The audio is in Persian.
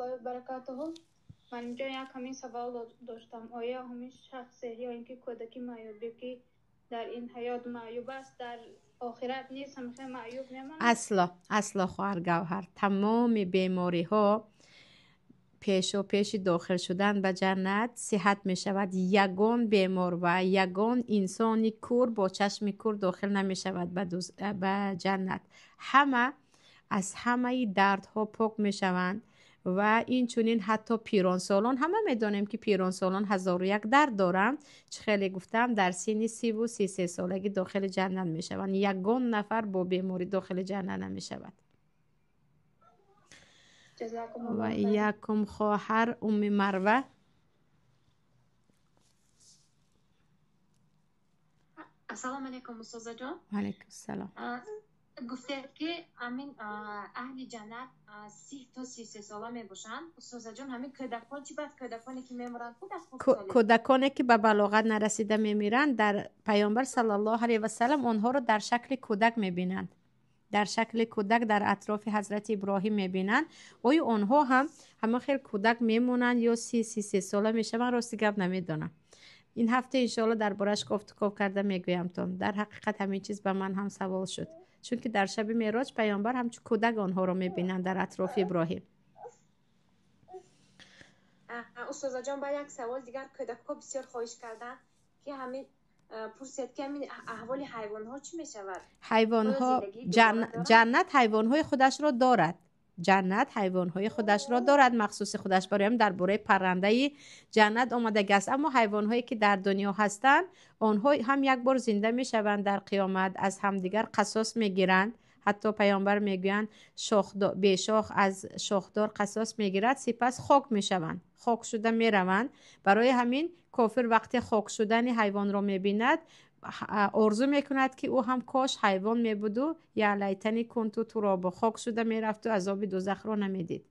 الله وبرکاته. من اینجا یک همین سوال داشتم. آیا همین شخص یا اینکه کودکی معیوبی که در این حیات معیوب است در آخرت نیست همیشه معیوب نماند؟ اصلا خواهر گوهر، تمام بیماری ها پیش داخل شدن به جنت صحت می شود. یگان بیمار و یگان انسانی کور با چشم کور داخل نمی شود به جنت. همه از همه دردها پاک می شوند و این چونین حتی پیران سالان، همه می دانیم که پیران سالان 1001 درد دارند. چه خیلی گفتم در سن 33 سالگی داخل جنت می شوند. یگان نفر با بیماری داخل جنت نمی شود. و یکم خواهر مروه. السلام علیکم استاد جان. و علیکم السلام. گفته که همین اهل جنت 30 تا 33 ساله می باشن. استاد جان همین کودکان چی بعد کودکانی که میمرن کودکانی که به بلاغت نرسیده میمیرند، در پیامبر صلی الله علیه و سلم آنها رو در شکل کودک میبینند، در شکل کودک در اطراف حضرت ابراهیم میبینند. آیا آنها هم همه خیلی کودک میمونند یا 33 ساله میشه؟ من راستی گپ نمیدونم. این هفته انشاءالله دربارش گفتگو کرده میگویم تون. در حقیقت همین چیز به من هم سوال شد، چون که در شب معراج پیامبر همچون کودک آنها رو میبینند در اطراف ابراهیم. استاد جان با یک سوال دیگر، کودک‌ها بسیار خواهش کردن که همین پرسید که همین احوال حیوان‌ها چی میشود؟ حیوان‌ها جنت حیوان‌های خودش را دارد. جنت حیوان‌های خودش را دارد، مخصوص خودش. برایم درباره پرنده جنت آمده است. اما حیوان‌هایی که در دنیا هستند آنها هم یک بار زنده میشوند در قیامت، از همدیگر قصاص میگیرند. حتی پیامبر میگویند بیشاخ از شاخدار قصاص میگیرد، سپس خاک میشوند، خاک شده میروند. برای همین کافر وقتی خاک شدن حیوان را میبیند آرزو میکند که او هم کاش حیوان میبود و یا لیتنی کنتو تراب، خاک شده میرفت و عذاب دوزخ را نمیدید.